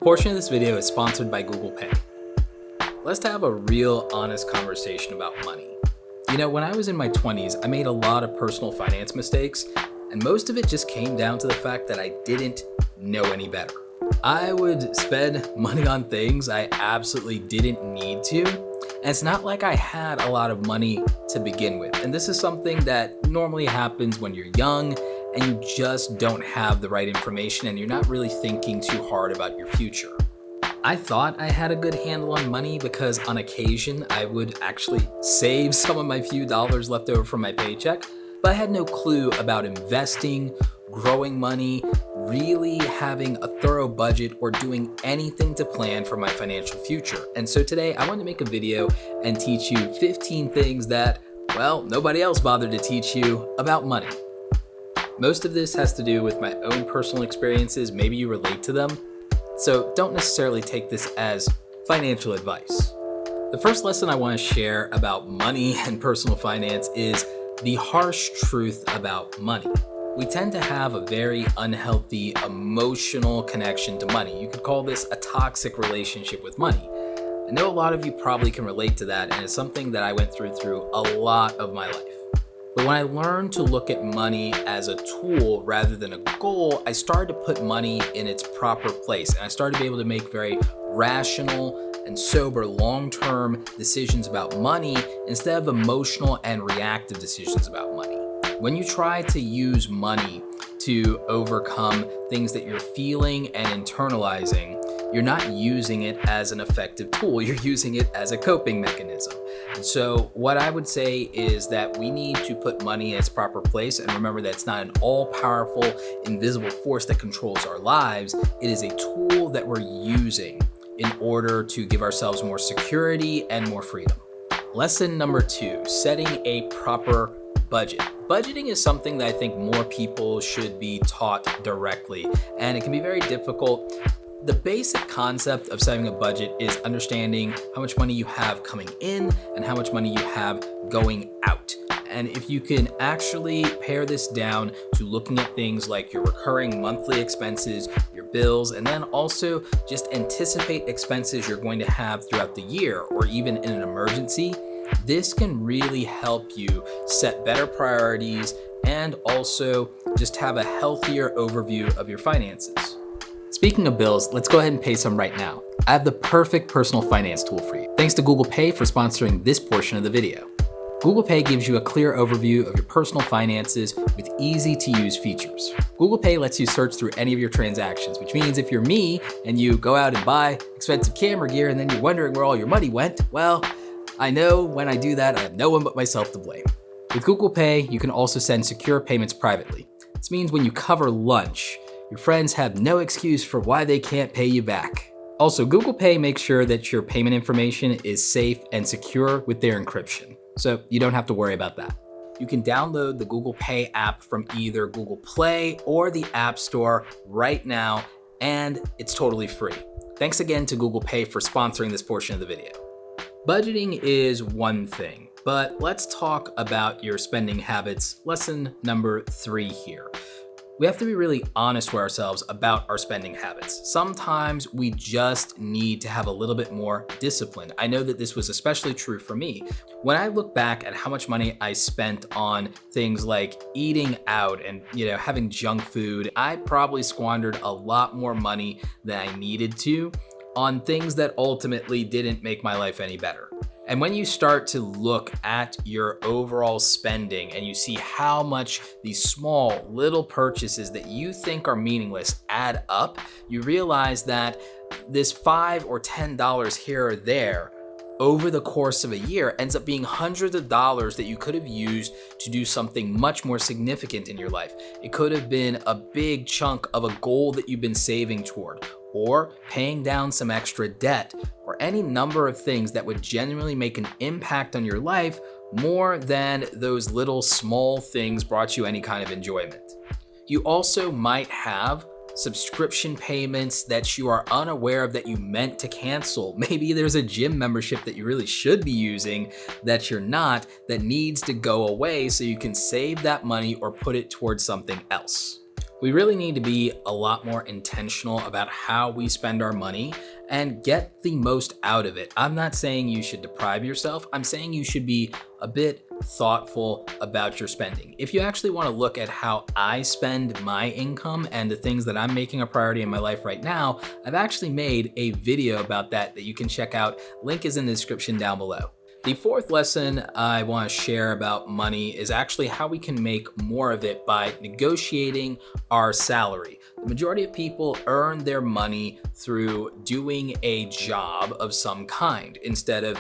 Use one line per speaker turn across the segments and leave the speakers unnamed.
portion of this video is sponsored by GooglePay. Let's have a real honest conversation about money. When I was in my 20s, I made a lot of personal finance mistakes, and most of it just came down to the fact that I didn't know any better. I would spend money on things I absolutely didn't need to, and it's not like I had a lot of money to begin with. And this is something that normally happens when you're young and you just don't have the right information and you're not really thinking too hard about your future. I thought I had a good handle on money because on occasion I would actually save some of my few dollars left over from my paycheck, but I had no clue about investing, growing money, really having a thorough budget, or doing anything to plan for my financial future. And so today I want to make a video and teach you 15 things that, nobody else bothered to teach you about money. Most of this has to do with my own personal experiences. Maybe you relate to them. So don't necessarily take this as financial advice. The first lesson I want to share about money and personal finance is the harsh truth about money. We tend to have a very unhealthy emotional connection to money. You could call this a toxic relationship with money. I know a lot of you probably can relate to that, and it's something that I went through a lot of my life. But when I learned to look at money as a tool rather than a goal, I started to put money in its proper place, and I started to be able to make very rational and sober long-term decisions about money instead of emotional and reactive decisions about money. When you try to use money to overcome things that you're feeling and internalizing, you're not using it as an effective tool, you're using it as a coping mechanism. And so what I would say is that we need to put money in its proper place and remember that it's not an all-powerful, invisible force that controls our lives. It is a tool that we're using in order to give ourselves more security and more freedom. Lesson number 2, setting a proper budget. Budgeting is something that I think more people should be taught directly, and it can be very difficult. The basic concept of setting a budget is understanding how much money you have coming in and how much money you have going out. And if you can actually pare this down to looking at things like your recurring monthly expenses, your bills, and then also just anticipate expenses you're going to have throughout the year or even in an emergency, this can really help you set better priorities and also just have a healthier overview of your finances. Speaking of bills, let's go ahead and pay some right now. I have the perfect personal finance tool for you. Thanks to GooglePay for sponsoring this portion of the video. GooglePay gives you a clear overview of your personal finances with easy-to-use features. GooglePay lets you search through any of your transactions, which means if you're me and you go out and buy expensive camera gear and then you're wondering where all your money went, I know when I do that, I have no one but myself to blame. With GooglePay, you can also send secure payments privately. This means when you cover lunch, your friends have no excuse for why they can't pay you back. Also, GooglePay makes sure that your payment information is safe and secure with their encryption, so you don't have to worry about that. You can download the Google Pay app from either Google Play or the App Store right now, and it's totally free. Thanks again to Google Pay for sponsoring this portion of the video. Budgeting is one thing, but let's talk about your spending habits. Lesson number 3 here. We have to be really honest with ourselves about our spending habits. Sometimes we just need to have a little bit more discipline. I know that this was especially true for me. When I look back at how much money I spent on things like eating out and having junk food, I probably squandered a lot more money than I needed to on things that ultimately didn't make my life any better. And when you start to look at your overall spending and you see how much these small little purchases that you think are meaningless add up, you realize that this $5 or $10 here or there over the course of a year ends up being hundreds of dollars that you could have used to do something much more significant in your life. It could have been a big chunk of a goal that you've been saving toward, or paying down some extra debt, or any number of things that would genuinely make an impact on your life more than those little small things brought you any kind of enjoyment. You also might have subscription payments that you are unaware of that you meant to cancel. Maybe there's a gym membership that you really should be using that you're not, that needs to go away so you can save that money or put it towards something else. We really need to be a lot more intentional about how we spend our money and get the most out of it. I'm not saying you should deprive yourself. I'm saying you should be a bit thoughtful about your spending. If you actually want to look at how I spend my income and the things that I'm making a priority in my life right now, I've actually made a video about that you can check out. Link is in the description down below. The fourth lesson I want to share about money is actually how we can make more of it by negotiating our salary. The majority of people earn their money through doing a job of some kind instead of,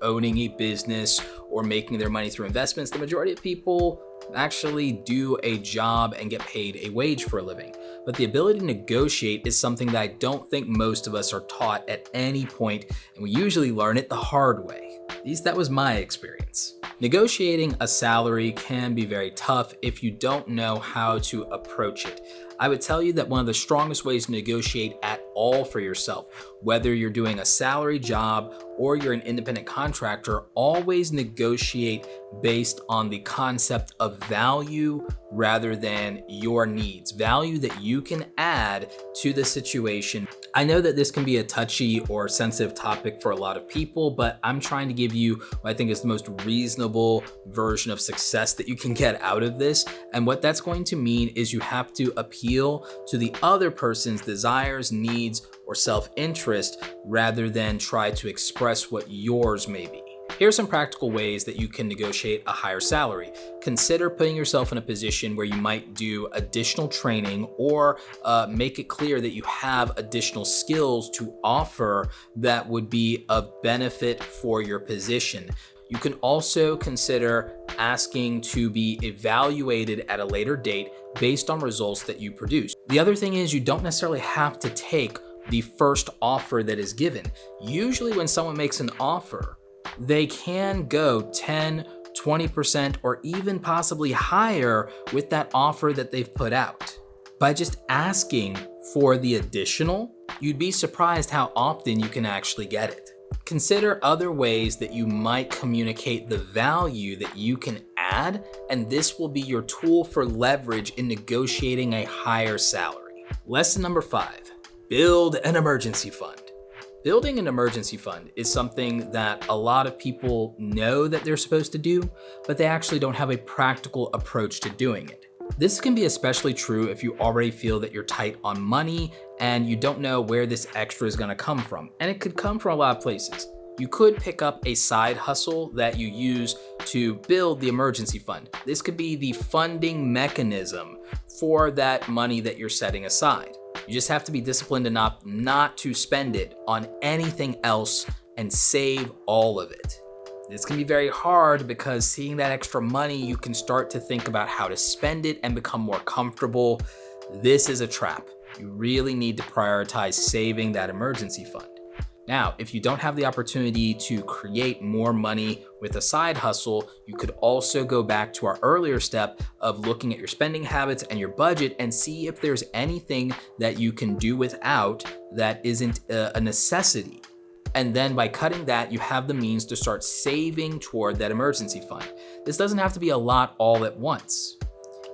owning a business or making their money through investments. The majority of people actually do a job and get paid a wage for a living. But the ability to negotiate is something that I don't think most of us are taught at any point, and we usually learn it the hard way. At least that was my experience. Negotiating a salary can be very tough if you don't know how to approach it. I would tell you that one of the strongest ways to negotiate at all for yourself, whether you're doing a salary job or you're an independent contractor, always negotiate based on the concept of value rather than your needs, value that you can add to the situation. I know that this can be a touchy or sensitive topic for a lot of people, but I'm trying to give you what I think is the most reasonable version of success that you can get out of this. And what that's going to mean is you have to appeal to the other person's desires, needs, or self-interest rather than try to express what yours may be. Here are some practical ways that you can negotiate a higher salary. Consider putting yourself in a position where you might do additional training or make it clear that you have additional skills to offer that would be of benefit for your position. You can also consider asking to be evaluated at a later date based on results that you produce. The other thing is you don't necessarily have to take the first offer that is given. Usually when someone makes an offer, they can go 10, 20%, or even possibly higher with that offer that they've put out. By just asking for the additional, you'd be surprised how often you can actually get it. Consider other ways that you might communicate the value that you can add, and this will be your tool for leverage in negotiating a higher salary. Lesson number 5, build an emergency fund. Building an emergency fund is something that a lot of people know that they're supposed to do, but they actually don't have a practical approach to doing it. This can be especially true if you already feel that you're tight on money and you don't know where this extra is going to come from. And it could come from a lot of places. You could pick up a side hustle that you use to build the emergency fund. This could be the funding mechanism for that money that you're setting aside. You just have to be disciplined enough not to spend it on anything else and save all of it. This can be very hard because seeing that extra money, you can start to think about how to spend it and become more comfortable. This is a trap. You really need to prioritize saving that emergency fund. Now, if you don't have the opportunity to create more money with a side hustle, you could also go back to our earlier step of looking at your spending habits and your budget and see if there's anything that you can do without that isn't a necessity. And then by cutting that, you have the means to start saving toward that emergency fund. This doesn't have to be a lot all at once.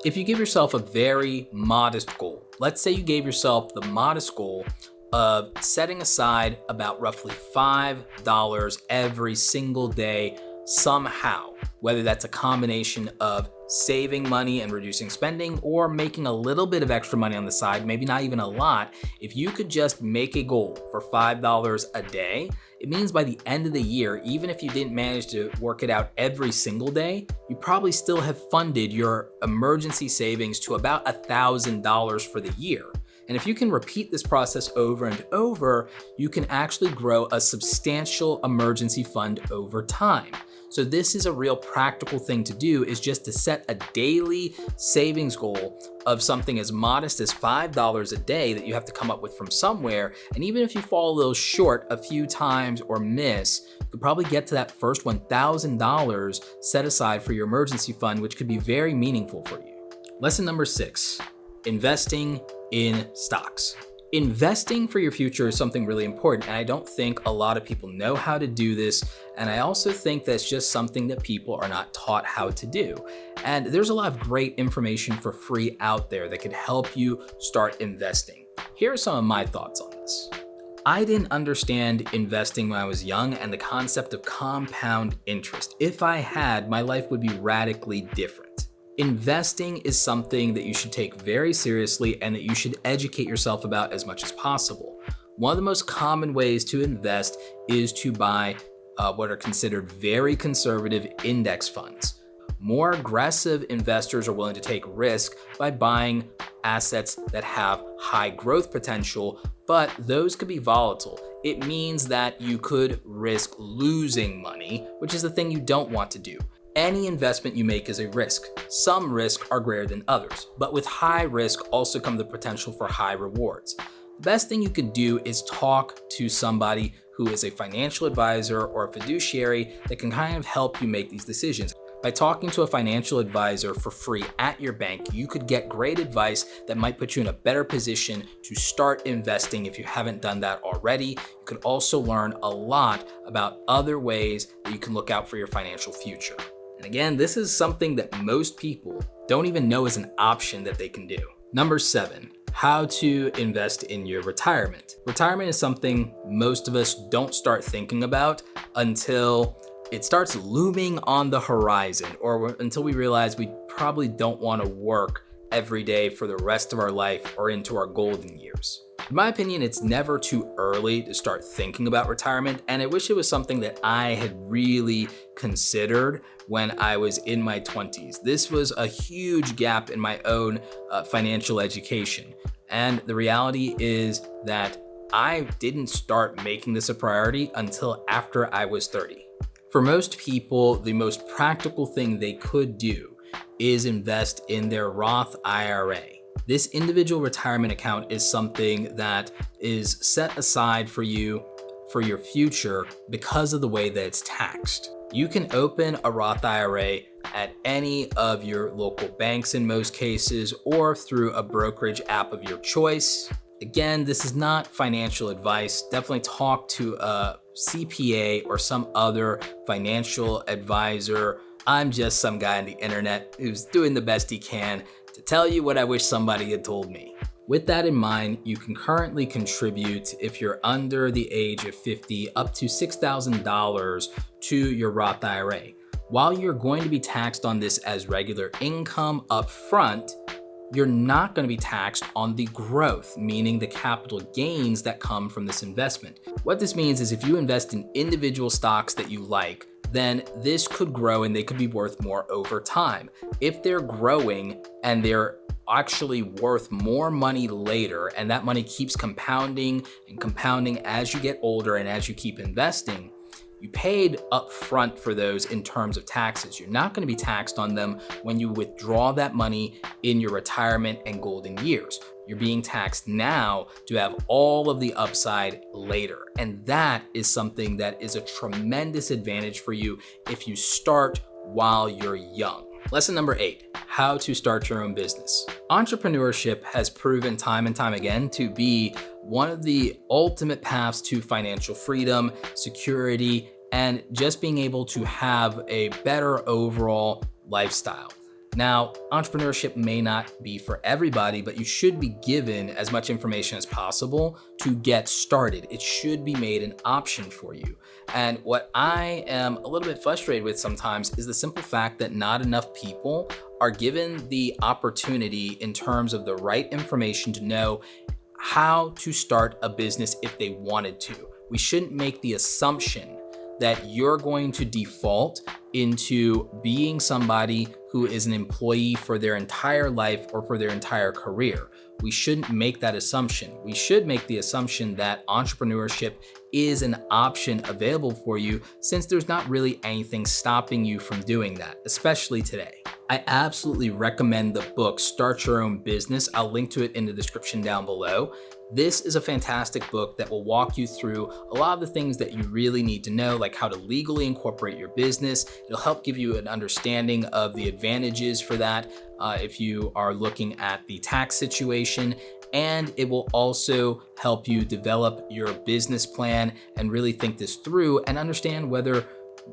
If you give yourself a very modest goal, let's say you gave yourself the modest goal of setting aside about roughly $5 every single day somehow, whether that's a combination of saving money and reducing spending or making a little bit of extra money on the side, maybe not even a lot. If you could just make a goal for $5 a day, it means by the end of the year, even if you didn't manage to work it out every single day, you probably still have funded your emergency savings to about $1,000 for the year. And if you can repeat this process over and over, you can actually grow a substantial emergency fund over time. So this is a real practical thing to do, is just to set a daily savings goal of something as modest as $5 a day that you have to come up with from somewhere. And even if you fall a little short a few times or miss, you could probably get to that first $1,000 set aside for your emergency fund, which could be very meaningful for you. Lesson number 6, investing in stocks. Investing for your future is something really important, and I don't think a lot of people know how to do this. And I also think that's just something that people are not taught how to do. And there's a lot of great information for free out there that could help you start investing. Here are some of my thoughts on this. I didn't understand investing when I was young and the concept of compound interest. If I had, my life would be radically different. Investing is something that you should take very seriously and that you should educate yourself about as much as possible. One of the most common ways to invest is to buy what are considered very conservative index funds. More aggressive investors are willing to take risk by buying assets that have high growth potential, but those could be volatile. It means that you could risk losing money, which is the thing you don't want to do. Any investment you make is a risk. Some risks are greater than others, but with high risk also comes the potential for high rewards. The best thing you can do is talk to somebody who is a financial advisor or a fiduciary that can kind of help you make these decisions. By talking to a financial advisor for free at your bank, you could get great advice that might put you in a better position to start investing if you haven't done that already. You could also learn a lot about other ways that you can look out for your financial future. And again, this is something that most people don't even know is an option that they can do. Number 7, how to invest in your retirement. Retirement is something most of us don't start thinking about until it starts looming on the horizon, or until we realize we probably don't want to work every day for the rest of our life or into our golden years. In my opinion, it's never too early to start thinking about retirement, and I wish it was something that I had really considered when I was in my 20s. This was a huge gap in my own financial education, and the reality is that I didn't start making this a priority until after I was 30. For most people, the most practical thing they could do is invest in their Roth IRA. This individual retirement account is something that is set aside for you for your future because of the way that it's taxed. You can open a Roth IRA at any of your local banks in most cases, or through a brokerage app of your choice. Again, this is not financial advice. Definitely talk to a CPA or some other financial advisor. I'm just some guy on the internet who's doing the best he can to tell you what I wish somebody had told me. With that in mind, you can currently contribute, if you're under the age of 50, up to $6,000 to your Roth IRA. While you're going to be taxed on this as regular income up front, you're not going to be taxed on the growth, meaning the capital gains that come from this investment. What this means is if you invest in individual stocks that you like, then this could grow and they could be worth more over time. If they're growing and they're actually worth more money later, and that money keeps compounding and compounding as you get older and as you keep investing, you paid up front for those in terms of taxes. You're not going to be taxed on them when you withdraw that money in your retirement and golden years. You're being taxed now to have all of the upside later. And that is something that is a tremendous advantage for you if you start while you're young. Lesson number 8, how to start your own business. Entrepreneurship has proven time and time again to be one of the ultimate paths to financial freedom, security, and just being able to have a better overall lifestyle. Now, entrepreneurship may not be for everybody, but you should be given as much information as possible to get started. It should be made an option for you. And what I am a little bit frustrated with sometimes is the simple fact that not enough people are given the opportunity in terms of the right information to know how to start a business if they wanted to. We shouldn't make the assumption that you're going to default into being somebody who is an employee for their entire life or for their entire career. We shouldn't make that assumption. We should make the assumption that entrepreneurship is an option available for you, since there's not really anything stopping you from doing that, especially today. I absolutely recommend the book Start Your Own Business. I'll link to it in the description down below. This is a fantastic book that will walk you through a lot of the things that you really need to know, like how to legally incorporate your business. It'll help give you an understanding of the advantages for that if you are looking at the tax situation. and it will also help you develop your business plan and really think this through and understand whether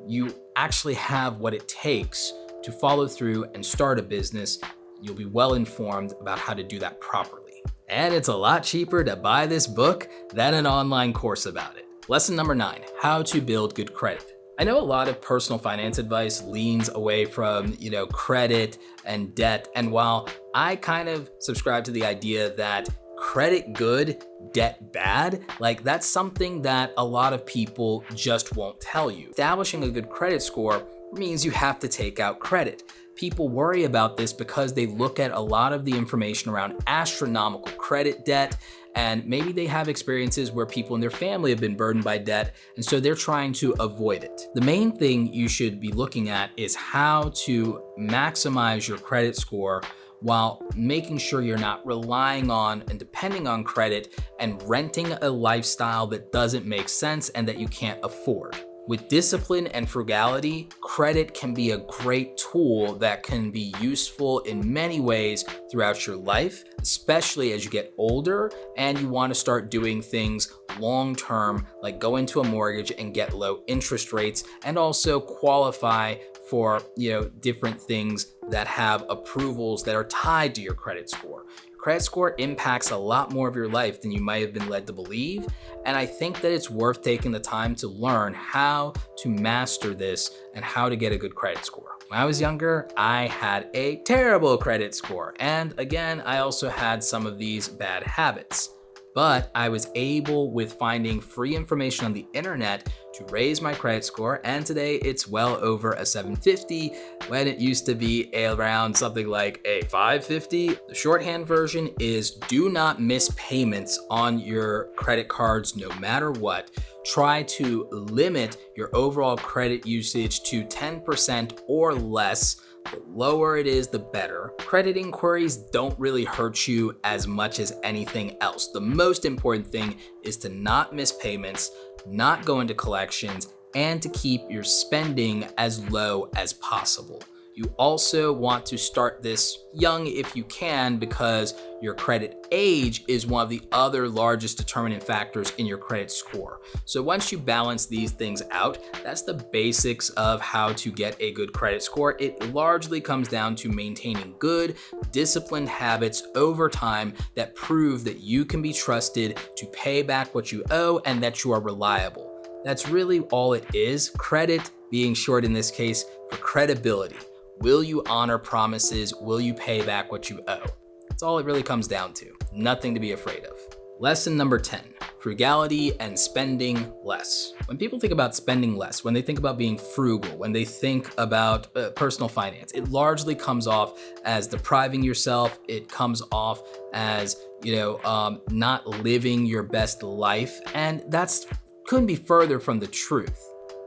you actually have what it takes to follow through and start a business. You'll be well informed about how to do that properly. And it's a lot cheaper to buy this book than an online course about it. Lesson number 9, how to build good credit. I know a lot of personal finance advice leans away from, credit and debt. And while I kind of subscribe to the idea that credit good, debt bad, that's something that a lot of people just won't tell you. Establishing a good credit score means you have to take out credit. People worry about this because they look at a lot of the information around astronomical credit debt, and maybe they have experiences where people in their family have been burdened by debt, and so they're trying to avoid it. The main thing you should be looking at is how to maximize your credit score while making sure you're not relying on and depending on credit and renting a lifestyle that doesn't make sense and that you can't afford. With discipline and frugality, credit can be a great tool that can be useful in many ways throughout your life, especially as you get older and you want to start doing things long term, like go into a mortgage and get low interest rates, and also qualify for different things that have approvals that are tied to your credit score. Credit score impacts a lot more of your life than you might have been led to believe, and I think that it's worth taking the time to learn how to master this and how to get a good credit score. When I was younger, I had a terrible credit score, and again, I also had some of these bad habits. But I was able, with finding free information on the internet, to raise my credit score, and today it's well over a 750 when it used to be around something like a 550. The shorthand version is do not miss payments on your credit cards no matter what. Try to limit your overall credit usage to 10% or less. The lower it is, the better. Credit inquiries don't really hurt you as much as anything else. The most important thing is to not miss payments, not go into collections, and to keep your spending as low as possible. You also want to start this young if you can, because your credit age is one of the other largest determining factors in your credit score. So once you balance these things out, that's the basics of how to get a good credit score. It largely comes down to maintaining good, disciplined habits over time that prove that you can be trusted to pay back what you owe and that you are reliable. That's really all it is. Credit being short in this case for credibility. Will you honor promises? Will you pay back what you owe? That's all it really comes down to. Nothing to be afraid of. Lesson number 10, frugality and spending less. When people think about spending less, when they think about being frugal, when they think about personal finance, it largely comes off as depriving yourself. It comes off as, not living your best life. And that's couldn't be further from the truth.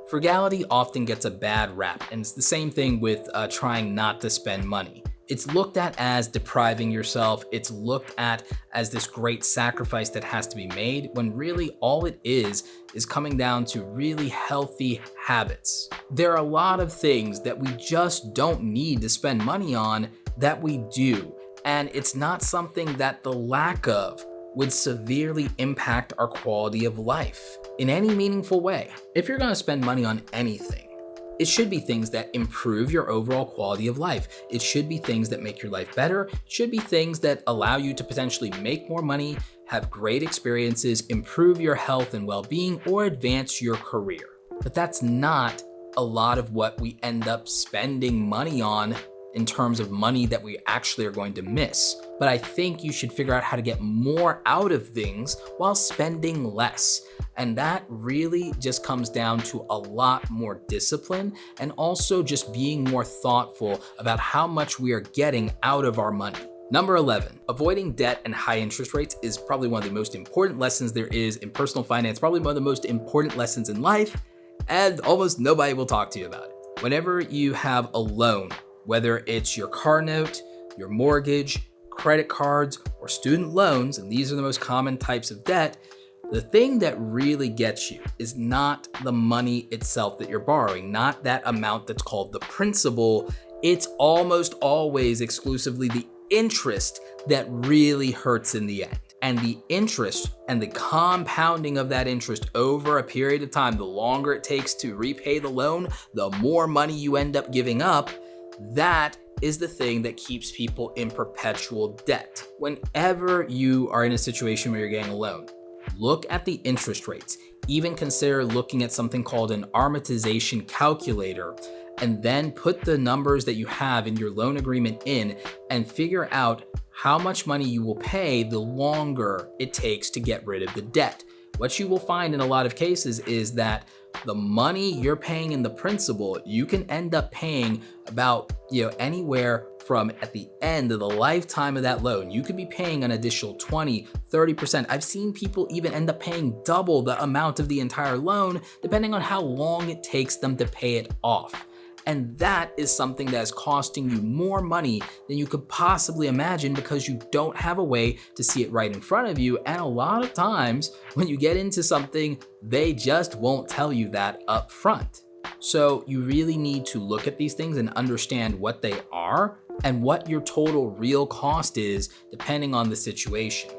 Frugality often gets a bad rap, and it's the same thing with trying not to spend money. It's looked at as depriving yourself. It's looked at as this great sacrifice that has to be made, when really all it is coming down to really healthy habits. There are a lot of things that we just don't need to spend money on that we do, and it's not something that the lack of would severely impact our quality of life in any meaningful way. If you're gonna spend money on anything, it should be things that improve your overall quality of life. It should be things that make your life better. It should be things that allow you to potentially make more money, have great experiences, improve your health and well-being, or advance your career. But that's not a lot of what we end up spending money on in terms of money that we actually are going to miss. But I think you should figure out how to get more out of things while spending less. And that really just comes down to a lot more discipline, and also just being more thoughtful about how much we are getting out of our money. Number 11, avoiding debt and high interest rates is probably one of the most important lessons there is in personal finance, probably one of the most important lessons in life, and almost nobody will talk to you about it. Whenever you have a loan, whether it's your car note, your mortgage, credit cards, or student loans, and these are the most common types of debt, the thing that really gets you is not the money itself that you're borrowing, not that amount that's called the principal. It's almost always exclusively the interest that really hurts in the end. And the interest and the compounding of that interest over a period of time, the longer it takes to repay the loan, the more money you end up giving up. That is the thing that keeps people in perpetual debt. Whenever you are in a situation where you're getting a loan, look at the interest rates. Even consider looking at something called an amortization calculator, and then put the numbers that you have in your loan agreement in and figure out how much money you will pay the longer it takes to get rid of the debt. What you will find in a lot of cases is that the money you're paying in the principal, you can end up paying about, anywhere from at the end of the lifetime of that loan, you could be paying an additional 20, 30%. I've seen people even end up paying double the amount of the entire loan, depending on how long it takes them to pay it off. And that is something that is costing you more money than you could possibly imagine because you don't have a way to see it right in front of you. And a lot of times when you get into something, they just won't tell you that up front. So you really need to look at these things and understand what they are and what your total real cost is depending on the situation.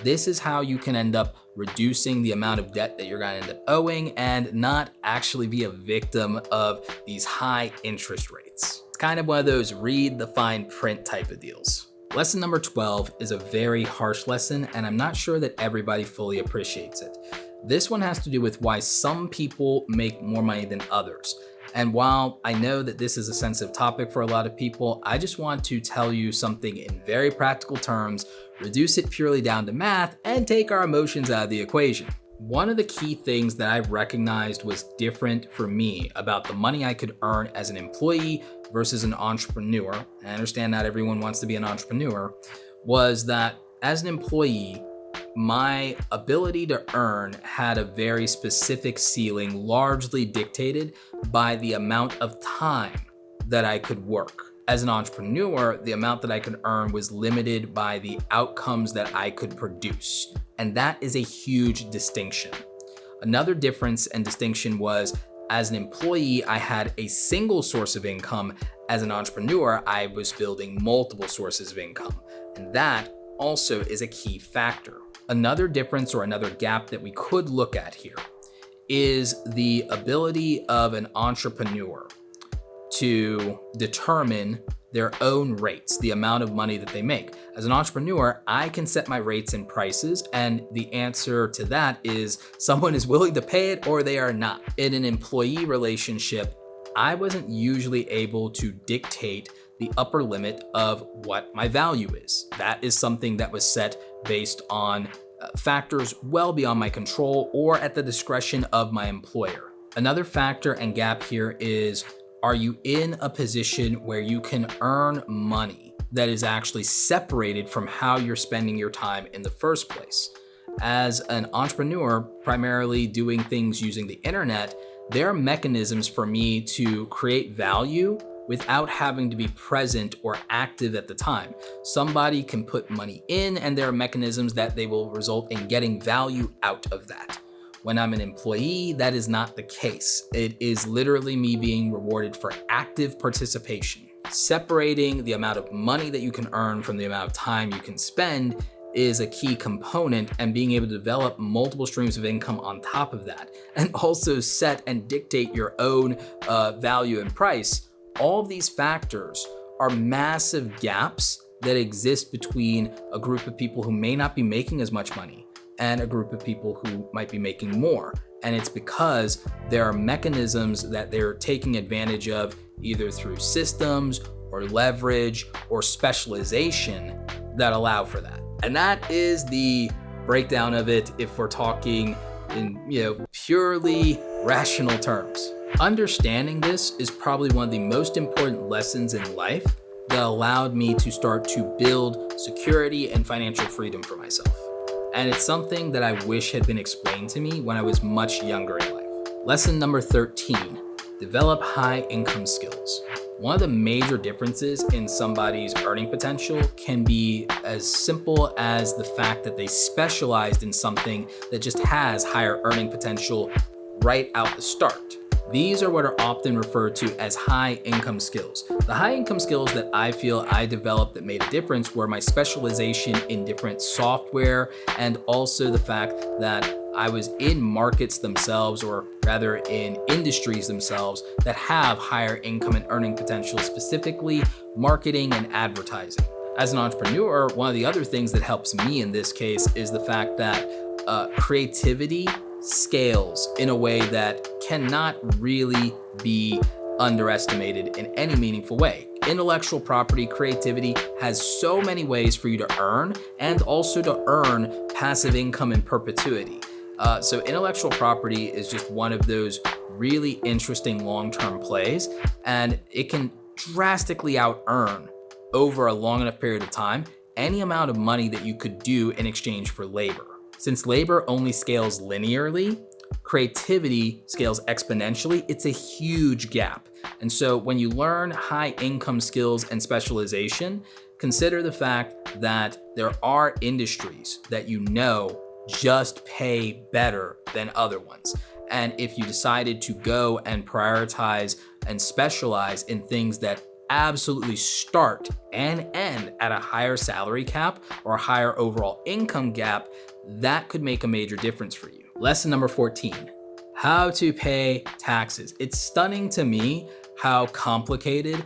This is how you can end up reducing the amount of debt that you're going to end up owing and not actually be a victim of these high interest rates. It's kind of one of those read the fine print type of deals. Lesson number 12 is a very harsh lesson, and I'm not sure that everybody fully appreciates it. This one has to do with why some people make more money than others. And while I know that this is a sensitive topic for a lot of people, I just want to tell you something in very practical terms, reduce it purely down to math, and take our emotions out of the equation. One of the key things that I've recognized was different for me about the money I could earn as an employee versus an entrepreneur, I understand not everyone wants to be an entrepreneur, was that as an employee, my ability to earn had a very specific ceiling, largely dictated by the amount of time that I could work. As an entrepreneur, the amount that I could earn was limited by the outcomes that I could produce. And that is a huge distinction. Another difference and distinction was, as an employee, I had a single source of income. As an entrepreneur, I was building multiple sources of income. And that also is a key factor. Another difference or another gap that we could look at here is the ability of an entrepreneur to determine their own rates, the amount of money that they make. As an entrepreneur, I can set my rates and prices, and the answer to that is someone is willing to pay it or they are not. In an employee relationship, I wasn't usually able to dictate the upper limit of what my value is. That is something that was set based on factors well beyond my control or at the discretion of my employer. Another factor and gap here is, are you in a position where you can earn money that is actually separated from how you're spending your time in the first place? As an entrepreneur, primarily doing things using the internet, there are mechanisms for me to create value without having to be present or active at the time. Somebody can put money in, and there are mechanisms that they will result in getting value out of that. When I'm an employee, that is not the case. It is literally me being rewarded for active participation. Separating the amount of money that you can earn from the amount of time you can spend is a key component, and being able to develop multiple streams of income on top of that, and also set and dictate your own value and price. All of these factors are massive gaps that exist between a group of people who may not be making as much money and a group of people who might be making more. And it's because there are mechanisms that they're taking advantage of, either through systems or leverage or specialization, that allow for that. And that is the breakdown of it if we're talking in purely rational terms. Understanding this is probably one of the most important lessons in life that allowed me to start to build security and financial freedom for myself. And it's something that I wish had been explained to me when I was much younger in life. Lesson number 13, develop high income skills. One of the major differences in somebody's earning potential can be as simple as the fact that they specialized in something that just has higher earning potential right out the start. These are what are often referred to as high income skills. The high income skills that I feel I developed that made a difference were my specialization in different software, and also the fact that I was in markets themselves, or rather in industries themselves, that have higher income and earning potential, specifically marketing and advertising. As an entrepreneur, one of the other things that helps me in this case is the fact that creativity scales in a way that cannot really be underestimated in any meaningful way. Intellectual property, creativity has so many ways for you to earn, and also to earn passive income in perpetuity. So intellectual property is just one of those really interesting long-term plays, and it can drastically out-earn over a long enough period of time any amount of money that you could do in exchange for labor. Since labor only scales linearly, creativity scales exponentially. It's a huge gap. And so when you learn high income skills and specialization, consider the fact that there are industries that you know just pay better than other ones. And if you decided to go and prioritize and specialize in things that absolutely start and end at a higher salary cap or a higher overall income gap, that could make a major difference for you. Lesson number 14, how to pay taxes. It's stunning to me how complicated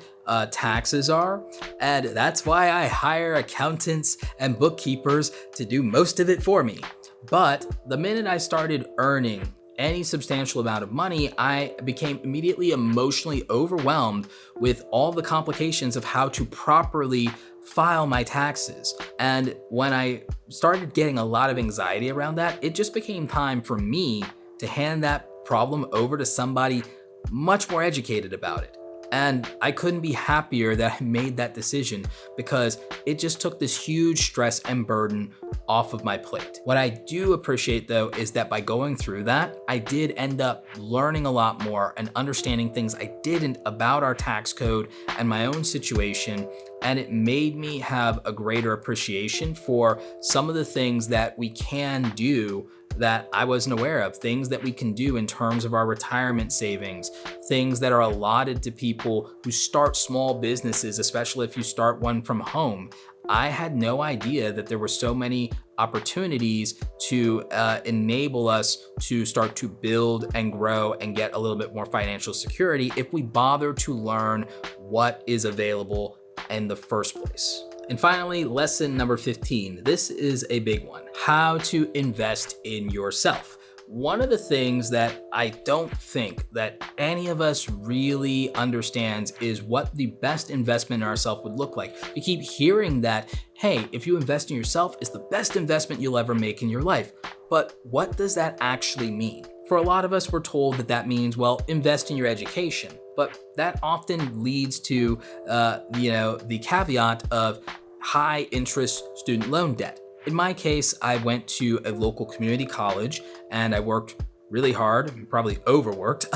taxes are, and that's why I hire accountants and bookkeepers to do most of it for me. But the minute I started earning any substantial amount of money, I became immediately emotionally overwhelmed with all the complications of how to properly file my taxes. And when I started getting a lot of anxiety around that, it just became time for me to hand that problem over to somebody much more educated about it. And I couldn't be happier that I made that decision, because it just took this huge stress and burden off of my plate. What I do appreciate though is that by going through that, I did end up learning a lot more and understanding things I didn't about our tax code and my own situation. And it made me have a greater appreciation for some of the things that we can do that I wasn't aware of, things that we can do in terms of our retirement savings, things that are allotted to people who start small businesses, especially if you start one from home. I had no idea that there were so many opportunities to enable us to start to build and grow and get a little bit more financial security if we bother to learn what is available in the first place. And finally, lesson number 15. This is a big one. How to invest in yourself. One of the things that I don't think that any of us really understands is what the best investment in ourselves would look like. We keep hearing that, hey, if you invest in yourself, it's the best investment you'll ever make in your life. But what does that actually mean? For a lot of us, we're told that that means, well, invest in your education. But that often leads to, the caveat of high interest student loan debt. In my case, I went to a local community college and I worked really hard, probably overworked,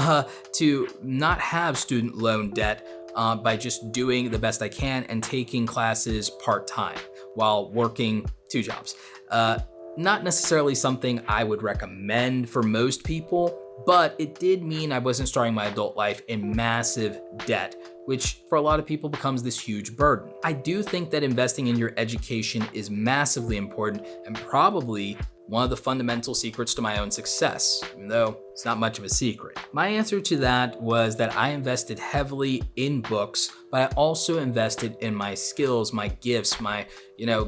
to not have student loan debt by just doing the best I can and taking classes part-time while working 2 jobs. Not necessarily something I would recommend for most people, but it did mean I wasn't starting my adult life in massive debt, which for a lot of people becomes this huge burden. I do think that investing in your education is massively important and probably one of the fundamental secrets to my own success, even though it's not much of a secret. My answer to that was that I invested heavily in books, but I also invested in my skills, my gifts, my,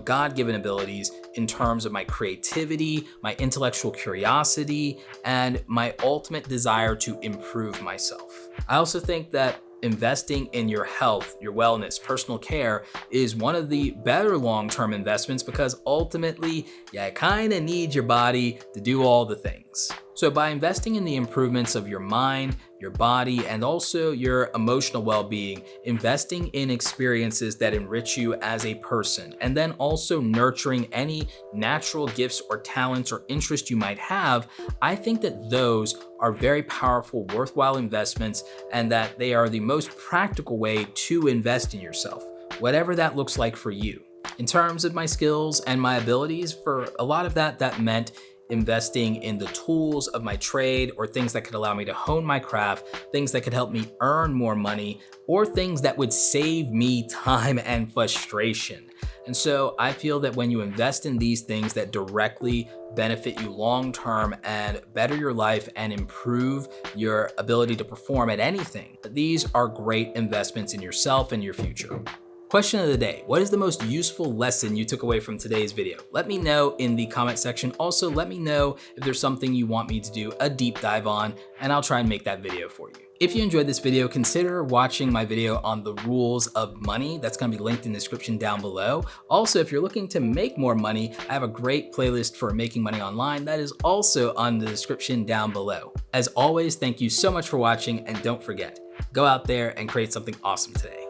God-given abilities in terms of my creativity, my intellectual curiosity, and my ultimate desire to improve myself. I also think that investing in your health, your wellness, personal care is one of the better long-term investments, because ultimately, you kind of need your body to do all the things. So by investing in the improvements of your mind, your body, and also your emotional well-being, investing in experiences that enrich you as a person, and then also nurturing any natural gifts or talents or interests you might have, I think that those are very powerful, worthwhile investments, and that they are the most practical way to invest in yourself, whatever that looks like for you. In terms of my skills and my abilities, for a lot of that meant investing in the tools of my trade or things that could allow me to hone my craft, things that could help me earn more money, or things that would save me time and frustration. And so I feel that when you invest in these things that directly benefit you long term and better your life and improve your ability to perform at anything, these are great investments in yourself and your future. Question of the day: what is the most useful lesson you took away from today's video? Let me know in the comment section. Also, let me know if there's something you want me to do a deep dive on, and I'll try and make that video for you. If you enjoyed this video, consider watching my video on the rules of money. That's gonna be linked in the description down below. Also, if you're looking to make more money, I have a great playlist for making money online that is also on the description down below. As always, thank you so much for watching, and don't forget, go out there and create something awesome today.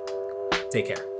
Take care.